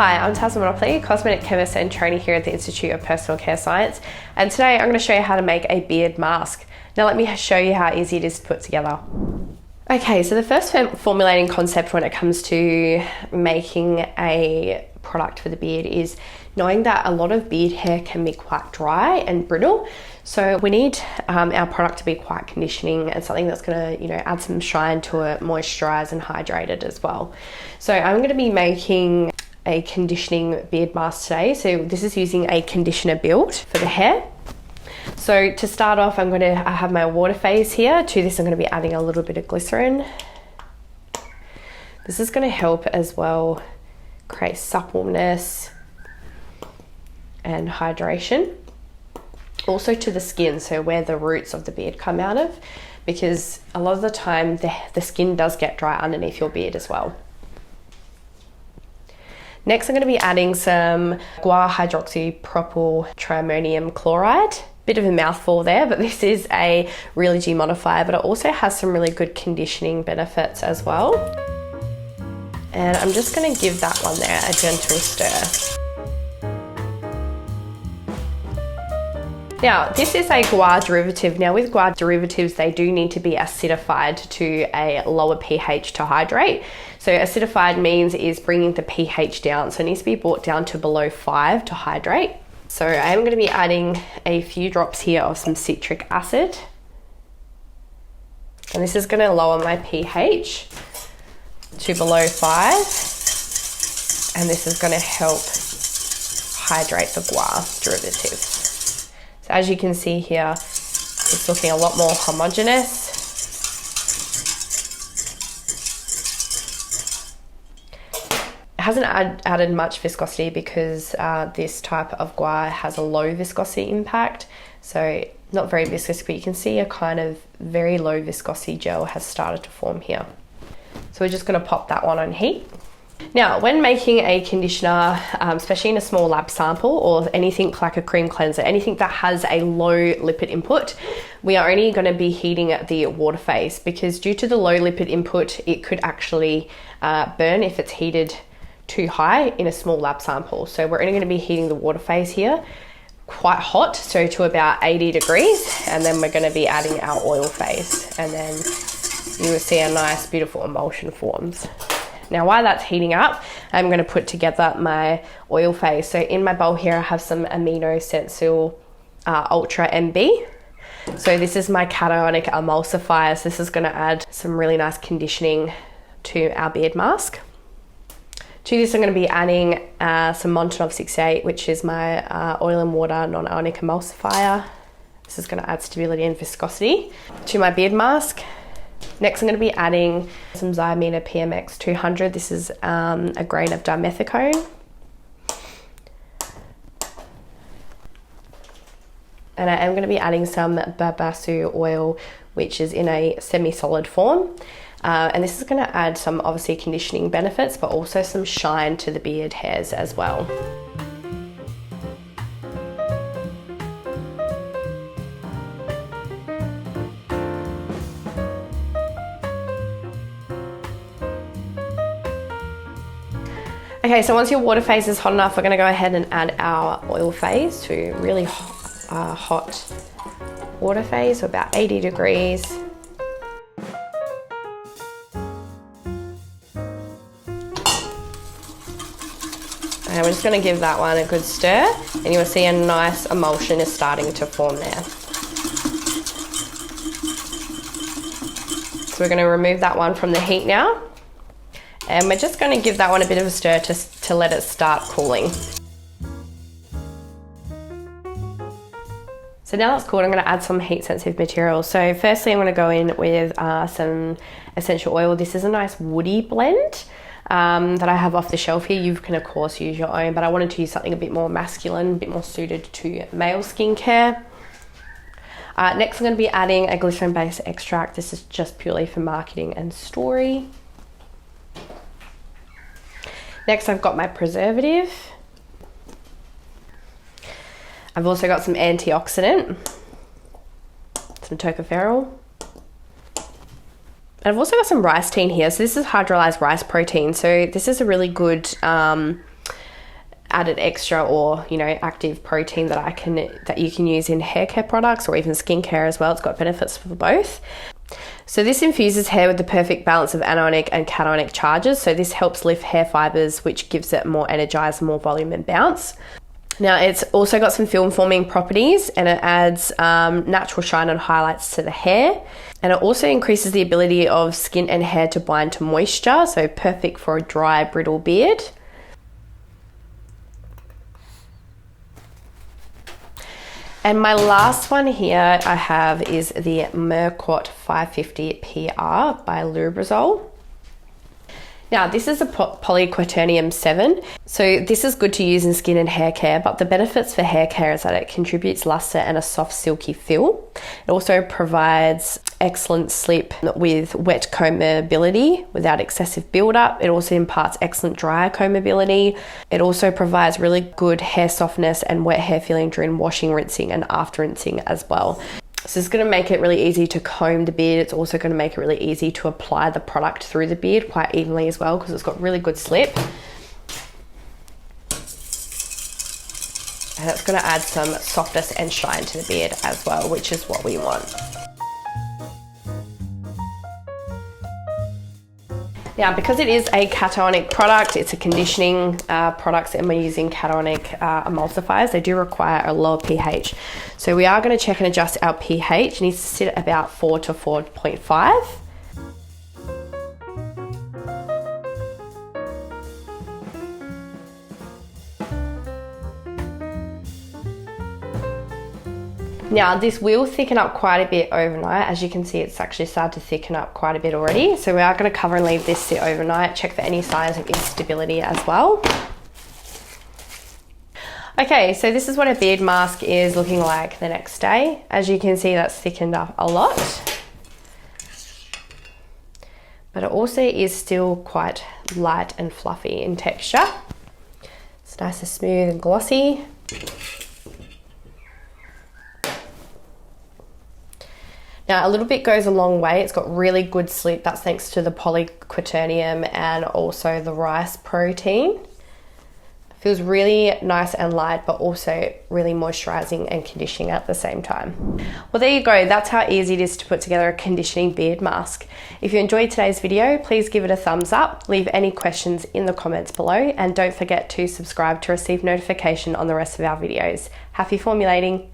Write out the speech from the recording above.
Hi, I'm Taz Monopoly, Cosmetic Chemist and trainee here at the Institute of Personal Care Science, and today I'm going to show you how to make a beard mask. Now let me show you how easy it is to put together. Okay, so the first formulating concept when it comes to making a product for the beard is knowing that a lot of beard hair can be quite dry and brittle. So we need our product to be quite conditioning and something that's going to, add some shine to it, moisturize and hydrate it as well. So I'm going to be making a conditioning beard mask today. So this is using a conditioner build for the hair. So to start off, I'm going to have my water phase here. To this, I'm going to be adding a little bit of glycerin. This is going to help as well create suppleness and hydration. Also to the skin, so where the roots of the beard come out of, because a lot of the time the skin does get dry underneath your beard as well. Next, I'm going to be adding some guar hydroxypropyl triammonium chloride. Bit of a mouthful there, but this is a really demodifier, but it also has some really good conditioning benefits as well. And I'm just going to give that one there a gentle stir. Now, this is a guar derivative. Now, with guar derivatives, they do need to be acidified to a lower pH to hydrate. So acidified means is bringing the pH down. So it needs to be brought down to below 5 to hydrate. So I am going to be adding a few drops here of some citric acid. And this is going to lower my pH to below 5. And this is going to help hydrate the guar derivative. So as you can see here, it's looking a lot more homogeneous. It hasn't added much viscosity because this type of guar has a low viscosity impact. So not very viscous, but you can see a kind of very low viscosity gel has started to form here. So we're just going to pop that one on heat. Now, when making a conditioner, especially in a small lab sample or anything like a cream cleanser, anything that has a low lipid input, we are only going to be heating the water phase, because due to the low lipid input, it could actually burn if it's heated too high in a small lab sample. So we're only going to be heating the water phase here quite hot, so to about 80 degrees, and then we're going to be adding our oil phase, and then you will see a nice beautiful emulsion forms. Now, while that's heating up, I'm going to put together my oil phase. So in my bowl here, I have some Amino Sensul Ultra MB. So this is my cationic emulsifier. So this is going to add some really nice conditioning to our beard mask. To this, I'm going to be adding some Montanov 68, which is my oil and water non-ionic emulsifier. This is going to add stability and viscosity to my beard mask. Next, I'm going to be adding some Xyamina PMX 200. This is a grain of dimethicone. And I am going to be adding some Babassu oil, which is in a semi-solid form. And this is going to add some obviously conditioning benefits, but also some shine to the beard hairs as well. Okay, so once your water phase is hot enough, we're going to go ahead and add our oil phase to really hot water phase, so about 80 degrees. And we're just going to give that one a good stir, and you'll see a nice emulsion is starting to form there. So we're going to remove that one from the heat now. And we're just going to give that one a bit of a stir to let it start cooling. So now that's cooled, I'm going to add some heat sensitive material. So firstly, I'm going to go in with some essential oil. This is a nice woody blend that I have off the shelf here. You can of course use your own, but I wanted to use something a bit more masculine, a bit more suited to male skincare. Next, I'm going to be adding a glycerin based extract. This is just purely for marketing and story. Next, I've got my preservative. I've also got some antioxidant, some tocopherol. I've also got some rice tea here. So this is hydrolyzed rice protein. So this is a really good added extra or, you know, active protein that you can use in hair care products or even skincare as well. It's got benefits for both. So this infuses hair with the perfect balance of anionic and cationic charges. So this helps lift hair fibers, which gives it more energize, more volume and bounce. Now it's also got some film forming properties, and it adds natural shine and highlights to the hair. And it also increases the ability of skin and hair to bind to moisture. So perfect for a dry, brittle beard. And my last one here I have is the Mercort 550 PR by Lubrizol. Now this is a polyquaternium 7, so this is good to use in skin and hair care, but the benefits for hair care is that it contributes luster and a soft silky feel. It also provides excellent slip with wet combability without excessive buildup. It also imparts excellent dry combability. It also provides really good hair softness and wet hair feeling during washing, rinsing and after rinsing as well. So it's going to make it really easy to comb the beard. It's also going to make it really easy to apply the product through the beard quite evenly as well, because it's got really good slip. And it's going to add some softness and shine to the beard as well, which is what we want. Now, because it is a cationic product, it's a conditioning product, and we're using cationic emulsifiers, they do require a lower pH. So we are going to check and adjust our pH. It needs to sit at about 4 to 4.5. Now this will thicken up quite a bit overnight. As you can see, it's actually started to thicken up quite a bit already. So we are going to cover and leave this sit overnight. Check for any signs of instability as well. Okay, so this is what a beard mask is looking like the next day. As you can see, that's thickened up a lot. But it also is still quite light and fluffy in texture. It's nice and smooth and glossy. Now a little bit goes a long way. It's got really good slip. That's thanks to the polyquaternium and also the rice protein. Feels really nice and light, but also really moisturizing and conditioning at the same time. Well, there you go. That's how easy it is to put together a conditioning beard mask. If you enjoyed today's video, please give it a thumbs up, leave any questions in the comments below, and don't forget to subscribe to receive notification on the rest of our videos. Happy formulating.